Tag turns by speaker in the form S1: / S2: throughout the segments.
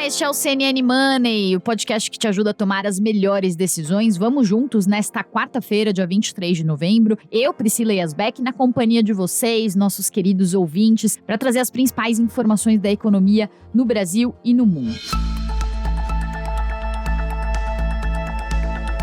S1: Este é o CNN Money, o podcast que te ajuda a tomar as melhores decisões. Vamos juntos nesta quarta-feira, dia 23 de novembro. Eu, Priscila Yasbeck, na companhia de vocês, nossos queridos ouvintes, para trazer as principais informações da economia no Brasil e no mundo.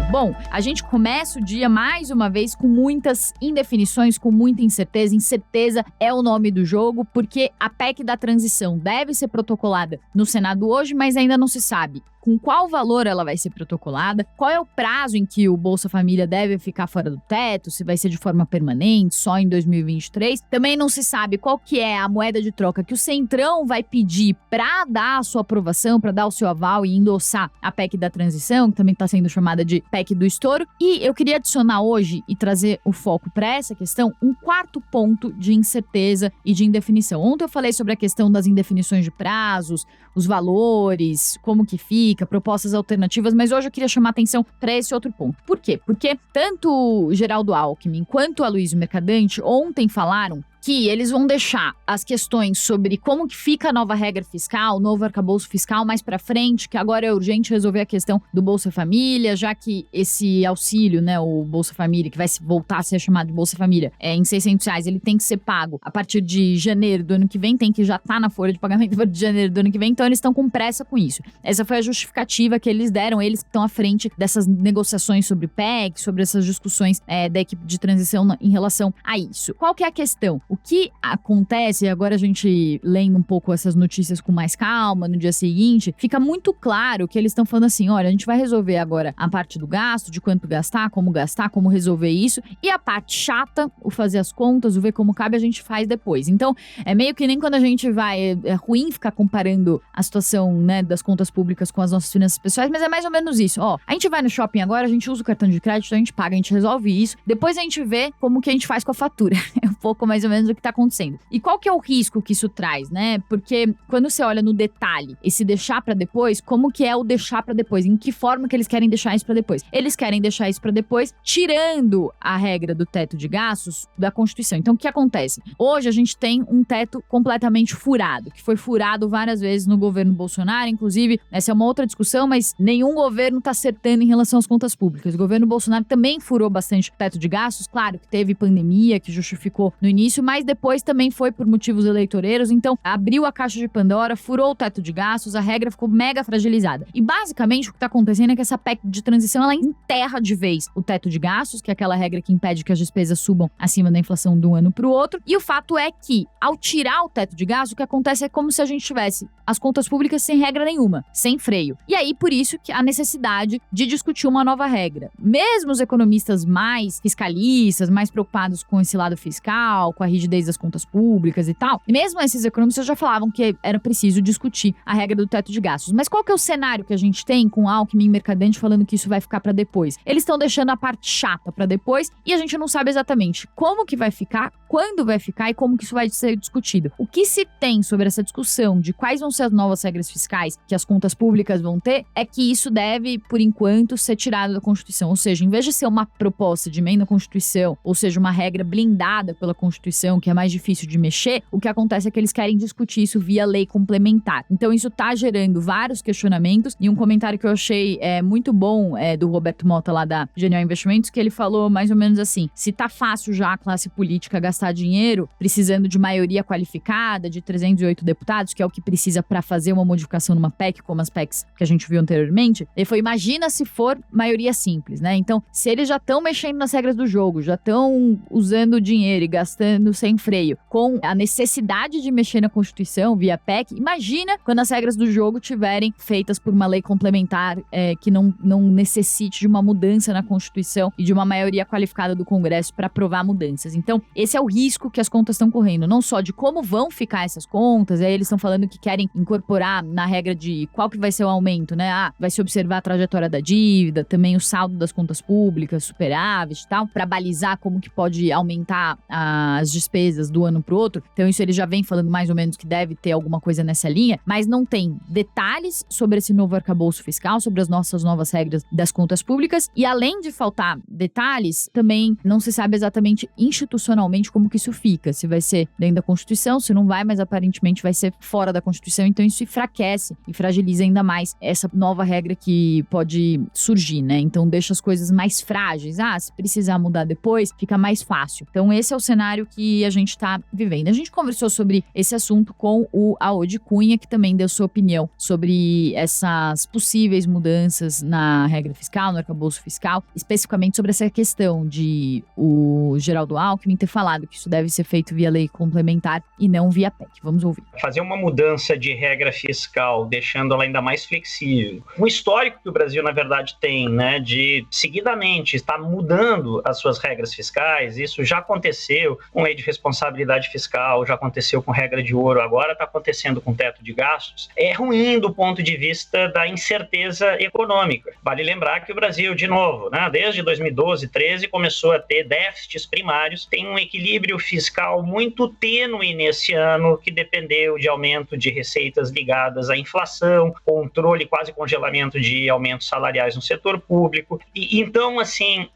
S1: Bom, a gente começa o dia mais uma vez com muitas indefinições, com muita incerteza. Incerteza é o nome do jogo, porque a PEC da transição deve ser protocolada no Senado hoje, mas ainda não se sabe com qual valor ela vai ser protocolada, qual é o prazo em que o Bolsa Família deve ficar fora do teto, se vai ser de forma permanente, só em 2023. Também não se sabe qual que é a moeda de troca que o Centrão vai pedir para dar a sua aprovação, para dar o seu aval e endossar a PEC da transição, que também está sendo chamada de PEC do estouro. E eu queria adicionar hoje e trazer o foco para essa questão, um quarto ponto de incerteza e de indefinição. Ontem eu falei sobre a questão das indefinições de prazos, os valores, como que fica, propostas alternativas, mas hoje eu queria chamar atenção para esse outro ponto. Por quê? Porque tanto o Geraldo Alckmin quanto o Aloysio Mercadante ontem falaram que eles vão deixar as questões sobre como que fica a nova regra fiscal, o novo arcabouço fiscal mais para frente, que agora é urgente resolver a questão do Bolsa Família, já que esse auxílio, né, o Bolsa Família, que vai voltar a ser chamado de Bolsa Família, em R$600, ele tem que ser pago a partir de janeiro do ano que vem, tem que já estar na folha de pagamento a partir de janeiro do ano que vem, então eles estão com pressa com isso. Essa foi a justificativa que eles deram, eles que estão à frente dessas negociações sobre PEC, sobre essas discussões da equipe de transição em relação a isso. Qual que é a questão? O que acontece, agora a gente lendo um pouco essas notícias com mais calma no dia seguinte, fica muito claro que eles estão falando assim, olha, a gente vai resolver agora a parte do gasto, de quanto gastar, como resolver isso, e a parte chata, o fazer as contas, o ver como cabe, a gente faz depois. Então, é meio que nem quando a gente vai, é ruim ficar comparando a situação, né, das contas públicas com as nossas finanças pessoais, mas é mais ou menos isso, ó, a gente vai no shopping agora, a gente usa o cartão de crédito, a gente paga, a gente resolve isso, depois a gente vê como que a gente faz com a fatura, é um pouco mais ou menos o que tá acontecendo. E qual que é o risco que isso traz, né? Porque quando você olha no detalhe, esse deixar pra depois, como que é o deixar pra depois? Em que forma que eles querem deixar isso pra depois? Eles querem deixar isso pra depois, tirando a regra do teto de gastos da Constituição. Então, o que acontece? Hoje a gente tem um teto completamente furado, que foi furado várias vezes no governo Bolsonaro, inclusive, essa é uma outra discussão, mas nenhum governo tá acertando em relação às contas públicas. O governo Bolsonaro também furou bastante o teto de gastos, claro que teve pandemia, que justificou no início, mas depois também foi por motivos eleitoreiros, então abriu a caixa de Pandora, furou o teto de gastos, a regra ficou mega fragilizada. E basicamente o que tá acontecendo é que essa PEC de transição, ela enterra de vez o teto de gastos, que é aquela regra que impede que as despesas subam acima da inflação de um ano pro outro, e o fato é que, ao tirar o teto de gastos, o que acontece é como se a gente tivesse as contas públicas sem regra nenhuma, sem freio. E aí, por isso que a necessidade de discutir uma nova regra. Mesmo os economistas mais fiscalistas, mais preocupados com esse lado fiscal, com a rigidez das contas públicas e tal, mesmo esses economistas já falavam que era preciso discutir a regra do teto de gastos. Mas qual que é o cenário que a gente tem com Alckmin e Mercadante falando que isso vai ficar pra depois? Eles estão deixando a parte chata pra depois e a gente não sabe exatamente como que vai ficar, quando vai ficar e como que isso vai ser discutido. O que se tem sobre essa discussão de quais vão ser as novas regras fiscais que as contas públicas vão ter é que isso deve, por enquanto, ser tirado da Constituição. Ou seja, em vez de ser uma proposta de emenda à Constituição, ou seja, uma regra blindada pela Constituição, que é mais difícil de mexer, o que acontece é que eles querem discutir isso via lei complementar. Então isso tá gerando vários questionamentos e um comentário que eu achei muito bom do Roberto Mota lá da Genial Investimentos, que ele falou mais ou menos assim, se tá fácil já a classe política gastar dinheiro precisando de maioria qualificada, de 308 deputados, que é o que precisa para fazer uma modificação numa PEC, como as PECs que a gente viu anteriormente, ele foi, imagina se for maioria simples, né? Então, se eles já estão mexendo nas regras do jogo, já estão usando dinheiro e gastando sem freio, com a necessidade de mexer na Constituição via PEC, imagina quando as regras do jogo tiverem feitas por uma lei complementar que não necessite de uma mudança na Constituição e de uma maioria qualificada do Congresso para aprovar mudanças. Então, esse é o risco que as contas estão correndo, não só de como vão ficar essas contas, aí eles estão falando que querem incorporar na regra de qual que vai ser o aumento, né? Vai se observar a trajetória da dívida, também o saldo das contas públicas, superávit e tal, para balizar como que pode aumentar as despesas do ano pro outro. Então isso ele já vem falando mais ou menos que deve ter alguma coisa nessa linha, mas não tem detalhes sobre esse novo arcabouço fiscal, sobre as nossas novas regras das contas públicas, e além de faltar detalhes, também não se sabe exatamente institucionalmente como que isso fica, se vai ser dentro da Constituição, se não vai, mas aparentemente vai ser fora da Constituição, então isso enfraquece e fragiliza ainda mais essa nova regra que pode surgir, né? Então deixa as coisas mais frágeis. Se precisar mudar depois, fica mais fácil. Então esse é o cenário que a gente está vivendo. A gente conversou sobre esse assunto com o Aodi Cunha, que também deu sua opinião sobre essas possíveis mudanças na regra fiscal, no arcabouço fiscal, especificamente sobre essa questão de o Geraldo Alckmin ter falado que isso deve ser feito via lei complementar e não via PEC. Vamos ouvir.
S2: Fazer uma mudança de regra fiscal, deixando ela ainda mais flexível. Um histórico que o Brasil, na verdade, tem, né, de seguidamente estar mudando as suas regras fiscais, isso já aconteceu com lei de responsabilidade fiscal, já aconteceu com regra de ouro, agora está acontecendo com teto de gastos. É ruim do ponto de vista da incerteza econômica. Vale lembrar que o Brasil, de novo, né, desde 2012, 2013, começou a ter déficits primários, tem um equilíbrio fiscal muito tênue nesse ano, que dependeu de aumento de receitas ligadas à inflação, controle, quase congelamento de aumentos salariais no setor público. E então, assim,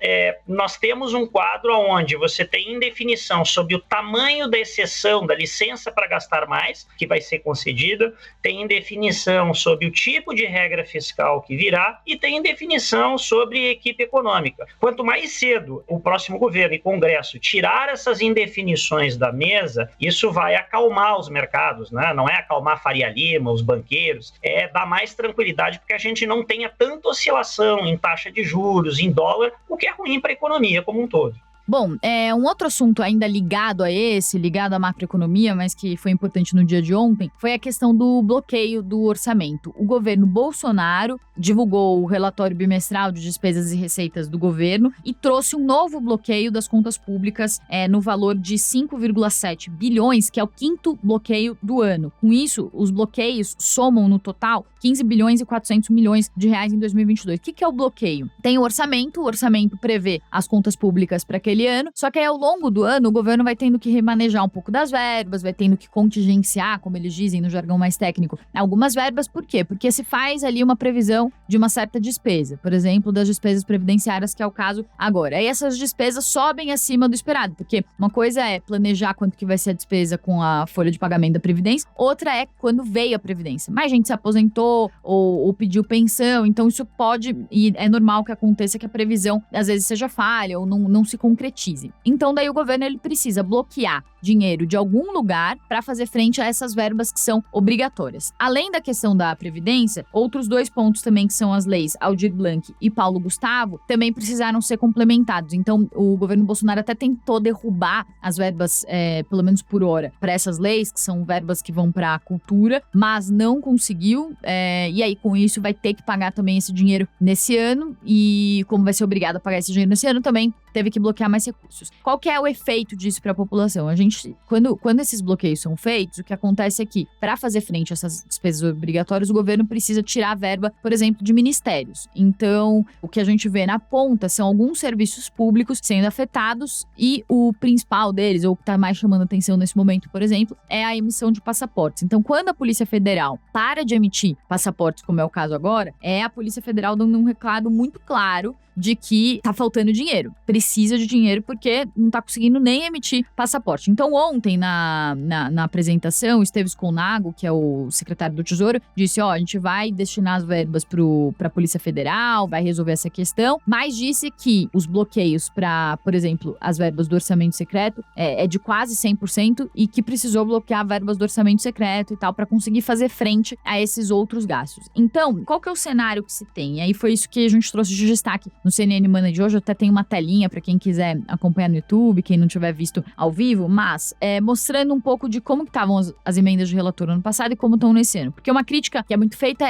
S2: nós temos um quadro onde você tem indefinição sobre o tamanho da exceção da licença para gastar mais, que vai ser concedida, tem indefinição sobre o tipo de regra fiscal que virá e tem indefinição sobre equipe econômica. Quanto mais cedo o próximo governo e Congresso tirar essas indefinições da mesa, isso vai acalmar os mercados, né? Não é acalmar a Faria Lima, os banqueiros, é dar mais tranquilidade porque a gente não tenha tanta oscilação em taxa de juros, em dólar, o que é ruim para a economia como um todo.
S1: Bom, um outro assunto ainda ligado a esse, ligado à macroeconomia, mas que foi importante no dia de ontem, foi a questão do bloqueio do orçamento. O governo Bolsonaro divulgou o relatório bimestral de despesas e receitas do governo e trouxe um novo bloqueio das contas públicas no valor de 5,7 bilhões, que é o quinto bloqueio do ano. Com isso, os bloqueios somam no total 15 bilhões e 400 milhões de reais em 2022. O que é o bloqueio? Tem o orçamento prevê as contas públicas para aquele ano, só que aí ao longo do ano o governo vai tendo que remanejar um pouco das verbas, vai tendo que contingenciar, como eles dizem no jargão mais técnico, algumas verbas. Por quê? Porque se faz ali uma previsão de uma certa despesa, por exemplo, das despesas previdenciárias, que é o caso agora. Aí essas despesas sobem acima do esperado, porque uma coisa é planejar quanto que vai ser a despesa com a folha de pagamento da Previdência, outra é quando veio a Previdência. Mais gente se aposentou ou pediu pensão, então isso pode, e é normal que aconteça que a previsão às vezes seja falha ou não se concretize. Então daí o governo ele precisa bloquear dinheiro de algum lugar para fazer frente a essas verbas que são obrigatórias. Além da questão da Previdência, outros dois pontos também que são as leis Aldir Blanc e Paulo Gustavo também precisaram ser complementados. Então o governo Bolsonaro até tentou derrubar as verbas, pelo menos por hora, para essas leis, que são verbas que vão para a cultura, mas não conseguiu, e aí com isso vai ter que pagar também esse dinheiro nesse ano, e como vai ser obrigado a pagar esse dinheiro nesse ano, também teve que bloquear mais recursos. Qual que é o efeito disso para a população? A gente, quando esses bloqueios são feitos, o que acontece é que, para fazer frente a essas despesas obrigatórias, o governo precisa tirar a verba, por exemplo, de ministérios. Então, o que a gente vê na ponta são alguns serviços públicos sendo afetados, e o principal deles, ou o que está mais chamando atenção nesse momento, por exemplo, é a emissão de passaportes. Então, quando a Polícia Federal para de emitir passaportes, como é o caso agora, é a Polícia Federal dando um recado muito claro de que tá faltando dinheiro, precisa de dinheiro porque não tá conseguindo nem emitir passaporte. Então ontem na apresentação, o Esteves Colnago, que é o secretário do Tesouro, disse, a gente vai destinar as verbas pra Polícia Federal, vai resolver essa questão, mas disse que os bloqueios para, por exemplo, as verbas do orçamento secreto é de quase 100% e que precisou bloquear verbas do orçamento secreto e tal para conseguir fazer frente a esses outros gastos. Então, qual que é o cenário que se tem? E aí foi isso que a gente trouxe de destaque no CNN Money de hoje. Até tem uma telinha para quem quiser acompanhar no YouTube, quem não tiver visto ao vivo, mas mostrando um pouco de como que estavam as emendas de relator no ano passado e como estão nesse ano. Porque uma crítica que é muito feita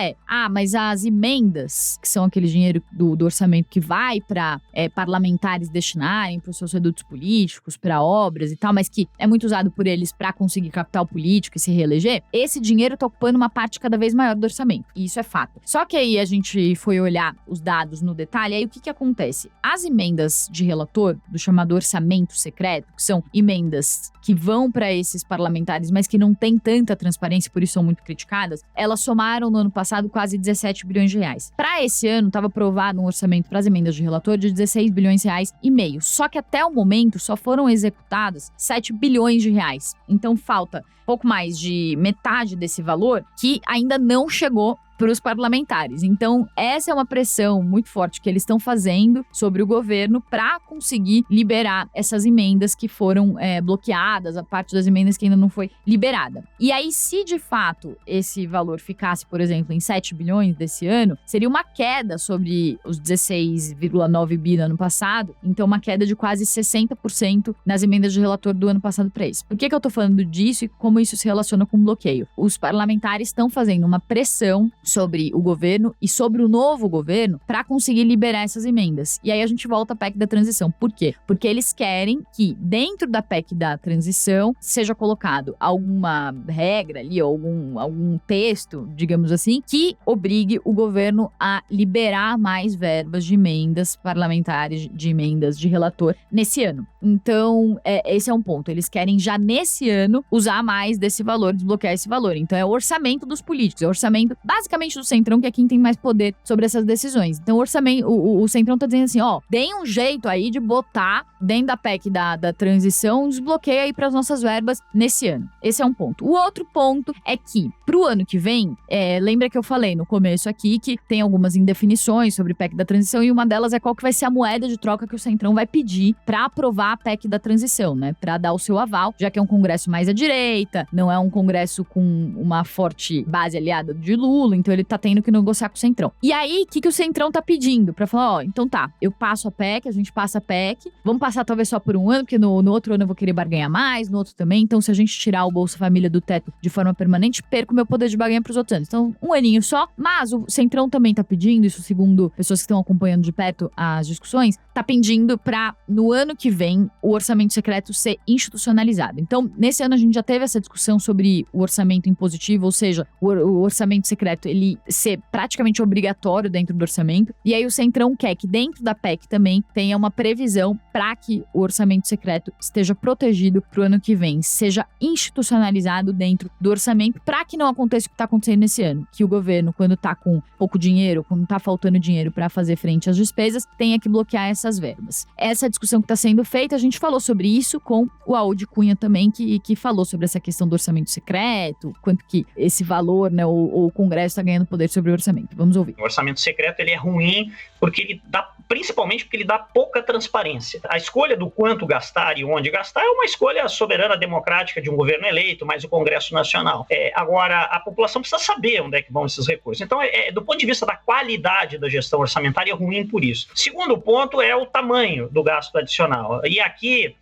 S1: mas as emendas, que são aquele dinheiro do orçamento que vai para parlamentares destinarem para os seus redutos políticos, para obras e tal, mas que é muito usado por eles para conseguir capital político e se reeleger, esse dinheiro está ocupando uma parte cada vez maior do orçamento. E isso é fato. Só que aí a gente foi olhar os dados no detalhe, aí o que que acontece? As emendas de relator, do chamado orçamento secreto, que são emendas que vão para esses parlamentares, mas que não têm tanta transparência, por isso são muito criticadas, elas somaram no ano passado quase 17 bilhões de reais. Para esse ano, estava aprovado um orçamento para as emendas de relator de 16 bilhões de reais e meio. Só que até o momento só foram executadas 7 bilhões de reais. Então falta pouco mais de metade desse valor que ainda não chegou para os parlamentares. Então, essa é uma pressão muito forte que eles estão fazendo sobre o governo para conseguir liberar essas emendas que foram bloqueadas, a parte das emendas que ainda não foi liberada. E aí, se de fato esse valor ficasse, por exemplo, em 7 bilhões desse ano, seria uma queda sobre os 16,9 bi do ano passado, então uma queda de quase 60% nas emendas de relator do ano passado para esse. Por que eu tô falando disso e como isso se relaciona com o bloqueio? Os parlamentares estão fazendo uma pressão sobre o governo e sobre o novo governo para conseguir liberar essas emendas. E aí a gente volta à PEC da transição. Por quê? Porque eles querem que dentro da PEC da transição seja colocado alguma regra ali, ou algum texto, digamos assim, que obrigue o governo a liberar mais verbas de emendas parlamentares, de emendas de relator nesse ano. Então, esse é um ponto. Eles querem já nesse ano usar mais desse valor, desbloquear esse valor. Então, é o orçamento dos políticos, é o orçamento basicamente do Centrão, que é quem tem mais poder sobre essas decisões. Então, o orçamento, o Centrão tá dizendo assim, deem um jeito aí de botar dentro da PEC da transição, um desbloqueio aí para as nossas verbas nesse ano. Esse é um ponto. O outro ponto é que, pro ano que vem, lembra que eu falei no começo aqui que tem algumas indefinições sobre PEC da transição e uma delas é qual que vai ser a moeda de troca que o Centrão vai pedir para aprovar a PEC da transição, né? Para dar o seu aval, já que é um congresso mais à direita, não é um congresso com uma forte base aliada de Lula, então ele tá tendo que negociar com o Centrão. E aí, o que o Centrão tá pedindo? Pra falar, então tá, eu passo a PEC, a gente passa a PEC, vamos passar talvez só por um ano, porque no outro ano eu vou querer barganhar mais, no outro também, então se a gente tirar o Bolsa Família do teto de forma permanente, perco meu poder de barganha pros outros anos. Então, um aninho só, mas o Centrão também tá pedindo, isso segundo pessoas que estão acompanhando de perto as discussões, tá pedindo pra, no ano que vem, o orçamento secreto ser institucionalizado. Então, nesse ano a gente já teve essa discussão sobre o orçamento impositivo, ou seja, o orçamento secreto, ele ser praticamente obrigatório dentro do orçamento. E aí o Centrão quer que dentro da PEC também tenha uma previsão para que o orçamento secreto esteja protegido para o ano que vem, seja institucionalizado dentro do orçamento, para que não aconteça o que está acontecendo nesse ano, que o governo, quando está com pouco dinheiro, quando está faltando dinheiro para fazer frente às despesas, tenha que bloquear essas verbas. Essa discussão que está sendo feita, a gente falou sobre isso com o Audi Cunha também, que falou sobre essa questão do orçamento secreto, quanto que esse valor, né, o Congresso está ganhando poder sobre o orçamento. Vamos ouvir.
S2: O orçamento secreto ele é ruim porque ele dá, principalmente porque ele dá pouca transparência. A escolha do quanto gastar e onde gastar é uma escolha soberana democrática de um governo eleito, mais o Congresso Nacional. Agora, a população precisa saber onde é que vão esses recursos. Então, do ponto de vista da qualidade da gestão orçamentária, é ruim por isso. Segundo ponto é o tamanho do gasto adicional. E aqui,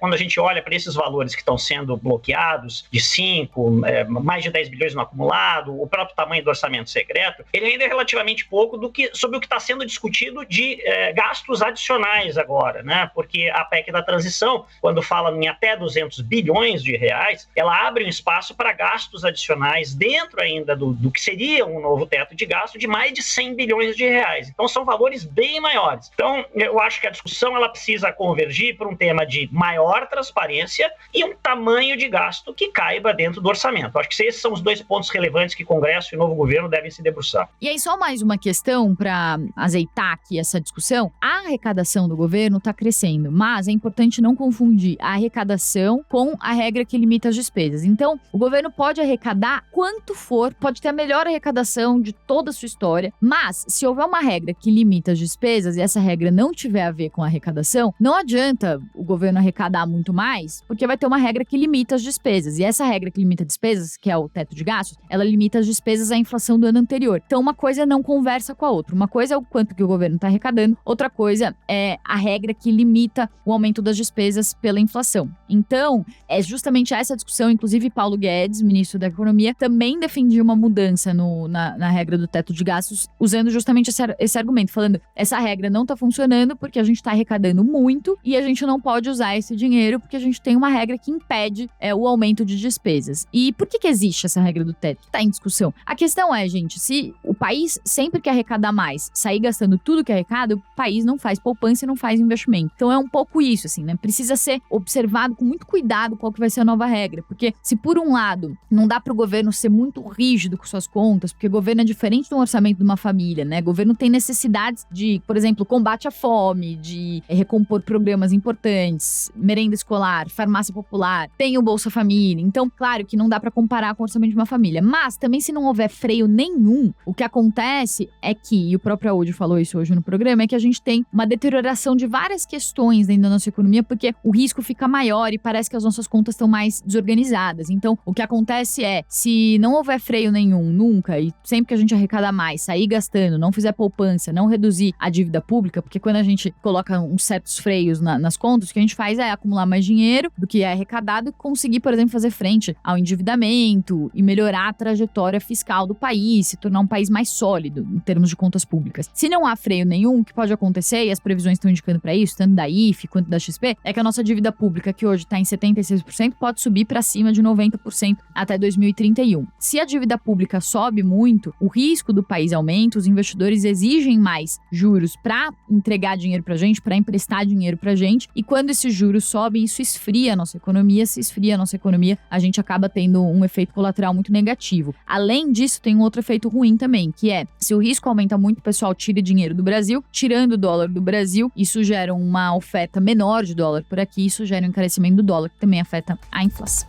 S2: quando a gente olha para esses valores que estão sendo bloqueados, de 5, mais de 10 bilhões no acumulado, o próprio tamanho do orçamento secreto, ele ainda é relativamente pouco sobre o que está sendo discutido de gastos adicionais agora, né? Porque a PEC da transição, quando fala em até 200 bilhões de reais, ela abre um espaço para gastos adicionais dentro ainda do que seria um novo teto de gasto de mais de 100 bilhões de reais. Então, são valores bem maiores. Então, eu acho que a discussão ela precisa convergir para um tema de maior transparência e um tamanho de gasto que caiba dentro do orçamento. Acho que esses são os dois pontos relevantes que o Congresso e o novo governo devem se debruçar.
S1: E aí, só mais uma questão para azeitar aqui essa discussão. A arrecadação do governo está crescendo, mas é importante não confundir a arrecadação com a regra que limita as despesas. Então, o governo pode arrecadar quanto for, pode ter a melhor arrecadação de toda a sua história, mas se houver uma regra que limita as despesas e essa regra não tiver a ver com a arrecadação, não adianta o governo arrecadar muito mais, porque vai ter uma regra que limita as despesas. E essa regra que limita despesas, que é o teto de gastos, ela limita as despesas à inflação do ano anterior. Então, uma coisa não conversa com a outra. Uma coisa é o quanto que o governo está arrecadando, outra coisa é a regra que limita o aumento das despesas pela inflação. Então, é justamente essa discussão, inclusive Paulo Guedes, ministro da Economia, também defendia uma mudança na regra do teto de gastos, usando justamente esse argumento, falando, essa regra não está funcionando porque a gente está arrecadando muito e a gente não pode usar circular esse dinheiro, porque a gente tem uma regra que impede o aumento de despesas. E por que existe essa regra do teto? Que está em discussão. A questão é, gente, se o país sempre quer arrecadar mais, sair gastando tudo que arrecada, o país não faz poupança e não faz investimento. Então é um pouco isso, assim, né? Precisa ser observado com muito cuidado qual que vai ser a nova regra, porque se por um lado não dá para o governo ser muito rígido com suas contas, porque o governo é diferente do orçamento de uma família, né? O governo tem necessidades de, por exemplo, combate à fome, de recompor programas importantes, merenda escolar, farmácia popular, tem o Bolsa Família. Então, claro que não dá para comparar com o orçamento de uma família, mas também se não houver freio nenhum, o que acontece é que, e o próprio Audi falou isso hoje no programa, é que a gente tem uma deterioração de várias questões dentro da nossa economia, porque o risco fica maior e parece que as nossas contas estão mais desorganizadas. Então, o que acontece é, se não houver freio nenhum, nunca, e sempre que a gente arrecadar mais, sair gastando, não fizer poupança, não reduzir a dívida pública, porque quando a gente coloca uns certos freios nas contas, o que a gente faz é acumular mais dinheiro do que é arrecadado e conseguir, por exemplo, fazer frente ao endividamento e melhorar a trajetória fiscal do país, se tornar um país mais sólido em termos de contas públicas. Se não há freio nenhum, o que pode acontecer, e as previsões estão indicando para isso, tanto da IFE quanto da XP, é que a nossa dívida pública, que hoje está em 76%, pode subir para cima de 90% até 2031. Se a dívida pública sobe muito, o risco do país aumenta, os investidores exigem mais juros para entregar dinheiro para a gente, para emprestar dinheiro para a gente, e quando esses juros sobem, isso esfria a nossa economia. Se esfria a nossa economia, a gente acaba tendo um efeito colateral muito negativo. Além disso, tem um outro efeito ruim também, que é, se o risco aumenta muito, o pessoal tira dinheiro do Brasil, tirando o dólar do Brasil, isso gera uma oferta menor de dólar por aqui, isso gera um encarecimento do dólar, que também afeta a inflação.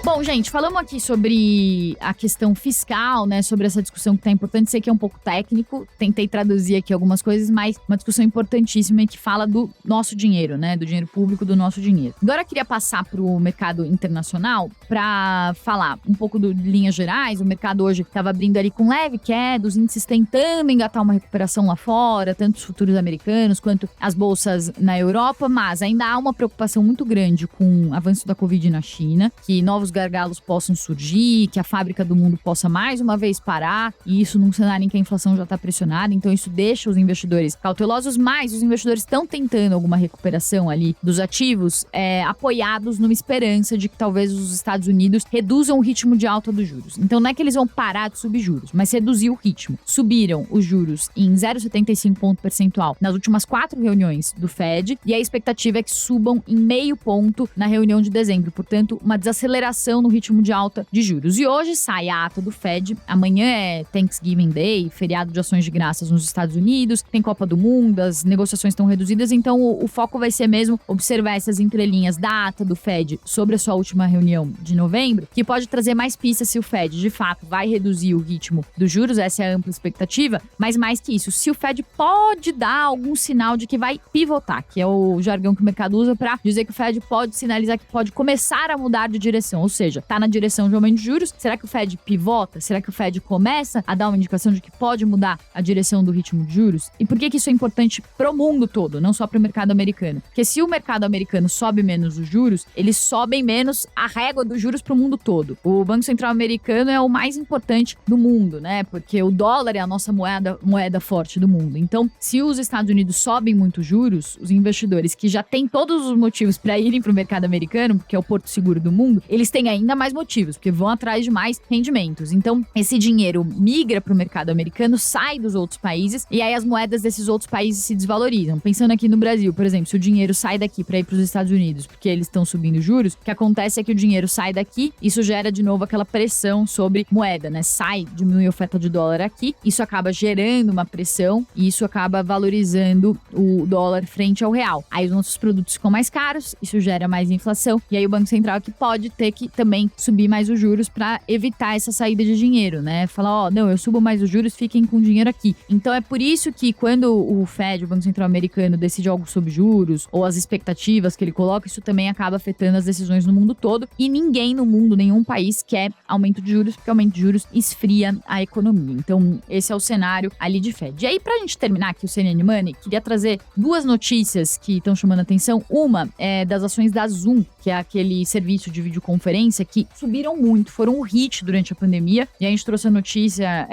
S1: Bom, gente, falamos aqui sobre a questão fiscal, né, sobre essa discussão que tá importante. Sei que é um pouco técnico, tentei traduzir aqui algumas coisas, mas uma discussão importantíssima e que fala do nosso dinheiro, né, do dinheiro público, do nosso dinheiro. Agora eu queria passar pro mercado internacional para falar um pouco de linhas gerais. O mercado hoje estava abrindo ali com leve queda, os índices tentando engatar uma recuperação lá fora, tanto os futuros americanos quanto as bolsas na Europa, mas ainda há uma preocupação muito grande com o avanço da Covid na China, que novos gargalos possam surgir, que a fábrica do mundo possa mais uma vez parar, e isso num cenário em que a inflação já está pressionada, então isso deixa os investidores cautelosos, mas os investidores estão tentando alguma recuperação ali dos ativos, apoiados numa esperança de que talvez os Estados Unidos reduzam o ritmo de alta dos juros. Então não é que eles vão parar de subir juros, mas reduzir o ritmo. Subiram os juros em 0,75 ponto percentual nas últimas 4 reuniões do Fed, e a expectativa é que subam em meio ponto na reunião de dezembro, portanto uma desaceleração no ritmo de alta de juros. E hoje sai a ata do Fed, amanhã é Thanksgiving Day, feriado de ações de graças nos Estados Unidos, tem Copa do Mundo, as negociações estão reduzidas, então o foco vai ser mesmo observar essas entrelinhas da ata do Fed sobre a sua última reunião de novembro, que pode trazer mais pistas se o Fed, de fato, vai reduzir o ritmo dos juros, essa é a ampla expectativa, mas mais que isso, se o Fed pode dar algum sinal de que vai pivotar, que é o jargão que o mercado usa para dizer que o Fed pode sinalizar que pode começar a mudar de direção, ou seja, tá na direção de aumento de juros. Será que o Fed pivota? Será que o Fed começa a dar uma indicação de que pode mudar a direção do ritmo de juros? E por que isso é importante pro mundo todo, não só pro mercado americano? Porque se o mercado americano sobe menos os juros, eles sobem menos a régua dos juros pro mundo todo. O Banco Central americano é o mais importante do mundo, né? Porque o dólar é a nossa moeda forte do mundo. Então, se os Estados Unidos sobem muito os juros, os investidores que já têm todos os motivos para irem pro mercado americano, porque é o porto seguro do mundo, eles têm ainda mais motivos, porque vão atrás de mais rendimentos. Então, esse dinheiro migra para o mercado americano, sai dos outros países, e aí as moedas desses outros países se desvalorizam. Pensando aqui no Brasil, por exemplo, se o dinheiro sai daqui para ir para os Estados Unidos, porque eles estão subindo juros, o que acontece é que o dinheiro sai daqui, isso gera de novo aquela pressão sobre moeda, né? Sai, diminui a oferta de dólar aqui, isso acaba gerando uma pressão, e isso acaba valorizando o dólar frente ao real. Aí os nossos produtos ficam mais caros, isso gera mais inflação, e aí o Banco Central aqui pode ter que também subir mais os juros para evitar essa saída de dinheiro, né? Falar, não, eu subo mais os juros, fiquem com dinheiro aqui. Então é por isso que quando o Fed, o Banco Central americano, decide algo sobre juros, ou as expectativas que ele coloca, isso também acaba afetando as decisões no mundo todo, e ninguém no mundo, nenhum país quer aumento de juros, porque aumento de juros esfria a economia. Então esse é o cenário ali de Fed. E aí, pra gente terminar aqui o CNN Money, queria trazer duas notícias que estão chamando a atenção. Uma é das ações da Zoom, que é aquele serviço de videoconferência referência que subiram muito, foram um hit durante a pandemia. E a gente trouxe a notícia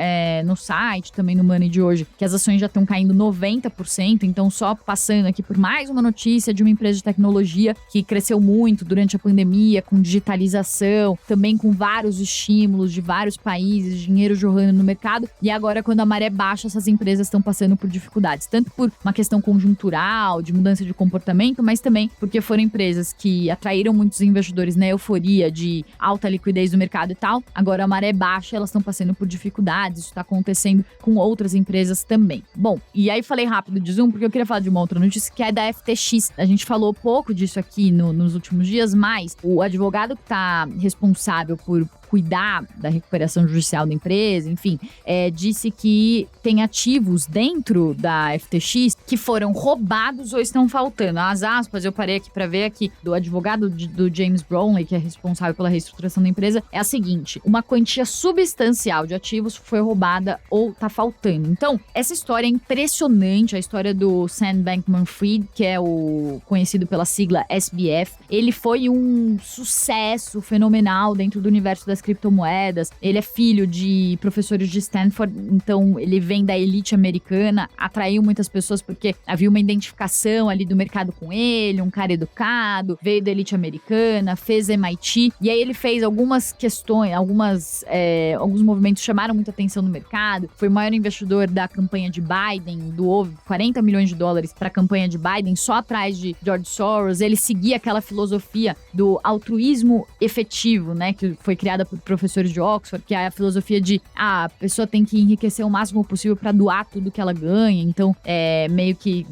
S1: no site, também no Money de hoje, que as ações já estão caindo 90%. Então, só passando aqui por mais uma notícia de uma empresa de tecnologia que cresceu muito durante a pandemia, com digitalização, também com vários estímulos de vários países, dinheiro jorrando no mercado. E agora, quando a maré baixa, essas empresas estão passando por dificuldades. Tanto por uma questão conjuntural, de mudança de comportamento, mas também porque foram empresas que atraíram muitos investidores na euforia de alta liquidez do mercado e tal. Agora, a maré baixa, elas estão passando por dificuldades. Isso está acontecendo com outras empresas também. Bom, e aí falei rápido de Zoom, porque eu queria falar de uma outra notícia, que é da FTX. A gente falou pouco disso aqui nos últimos dias, mas o advogado que está responsável por cuidar da recuperação judicial da empresa, enfim, disse que tem ativos dentro da FTX que foram roubados ou estão faltando. As aspas, eu parei aqui para ver aqui, do advogado do James Bromley, que é responsável pela reestruturação da empresa, é a seguinte: uma quantia substancial de ativos foi roubada ou tá faltando. Então, essa história é impressionante, a história do Sam Bankman-Fried, que é o conhecido pela sigla SBF. Ele foi um sucesso fenomenal dentro do universo das criptomoedas. Ele é filho de professores de Stanford, então ele vem da elite americana, atraiu muitas pessoas porque havia uma identificação ali do mercado com ele, um cara educado, veio da elite americana, fez MIT, e aí ele fez algumas questões, alguns movimentos chamaram muita atenção no mercado, foi o maior investidor da campanha de Biden, doou 40 milhões de dólares para a campanha de Biden, só atrás de George Soros. Ele seguia aquela filosofia do altruísmo efetivo, né, que foi criada por professores de Oxford, que é a filosofia de a pessoa tem que enriquecer o máximo possível para doar tudo que ela ganha. Então, é meio que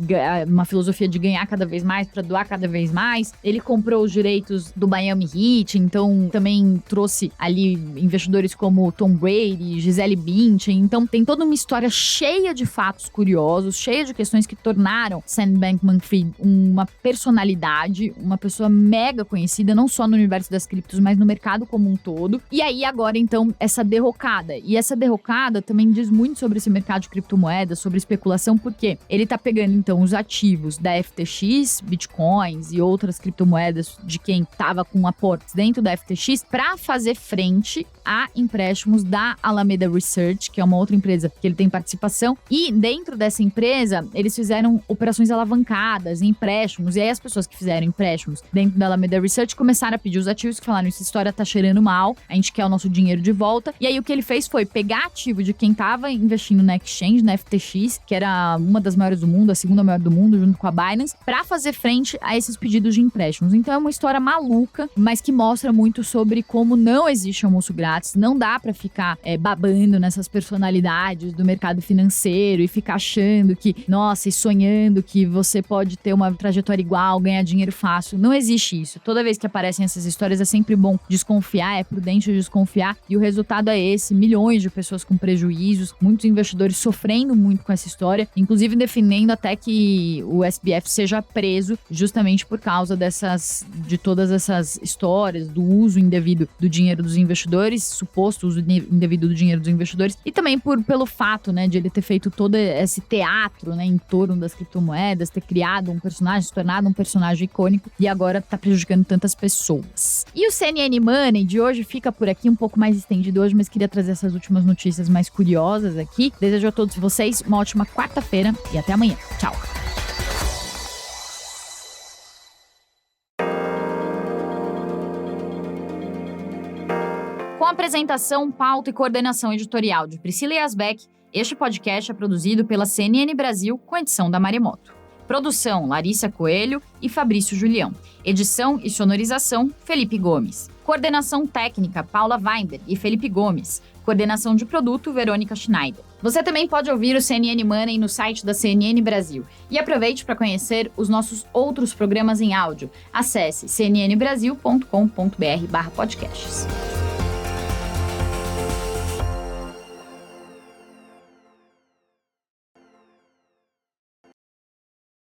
S1: uma filosofia de ganhar cada vez mais para doar cada vez mais. Ele comprou os direitos do Miami Heat, então também trouxe ali investidores como Tom Brady, Gisele Bündchen. Então, tem toda uma história cheia de fatos curiosos, cheia de questões que tornaram Sam Bankman-Fried uma personalidade, uma pessoa mega conhecida, não só no universo das criptos, mas no mercado como um todo. E aí, agora, então, essa derrocada. E essa derrocada também diz muito sobre esse mercado de criptomoedas, sobre especulação, porque ele tá pegando, então, os ativos da FTX, bitcoins e outras criptomoedas de quem tava com aportes dentro da FTX para fazer frente a empréstimos da Alameda Research, que é uma outra empresa que ele tem participação. E dentro dessa empresa, eles fizeram operações alavancadas, empréstimos. E aí as pessoas que fizeram empréstimos dentro da Alameda Research começaram a pedir os ativos, que falaram: essa história tá cheirando mal, a gente quer o nosso dinheiro de volta. E aí o que ele fez foi pegar ativo de quem tava investindo na exchange, na FTX, que era uma das maiores do mundo, a segunda maior do mundo, junto com a Binance, para fazer frente a esses pedidos de empréstimos. Então é uma história maluca, mas que mostra muito sobre como não existe almoço grátis, não dá pra ficar babando nessas personalidades do mercado financeiro e ficar achando que, nossa, e sonhando que você pode ter uma trajetória igual, ganhar dinheiro fácil. Não existe isso. Toda vez que aparecem essas histórias é sempre bom desconfiar, é prudente desconfiar, e o resultado é esse: milhões de pessoas com prejuízos, muitos investidores sofrendo muito com essa história, inclusive defendendo até que o SBF seja preso justamente por causa de todas essas histórias do uso indevido do dinheiro dos investidores, suposto uso indevido do dinheiro dos investidores, e também pelo fato, né, de ele ter feito todo esse teatro, né, em torno das criptomoedas, ter criado um personagem, se tornado um personagem icônico, e agora tá prejudicando tantas pessoas. E o CNN Money de hoje fica por aqui, um pouco mais estendido hoje, mas queria trazer essas últimas notícias mais curiosas aqui. Desejo a todos vocês uma ótima quarta-feira e até amanhã. Tchau! Com apresentação, pauta e coordenação editorial de Priscila Yasbeck, este podcast é produzido pela CNN Brasil com edição da Maremoto. Produção: Larissa Coelho e Fabrício Julião. Edição e sonorização: Felipe Gomes. Coordenação técnica: Paula Weinder e Felipe Gomes. Coordenação de produto: Verônica Schneider. Você também pode ouvir o CNN Money no site da CNN Brasil. E aproveite para conhecer os nossos outros programas em áudio. Acesse cnnbrasil.com.br/podcasts.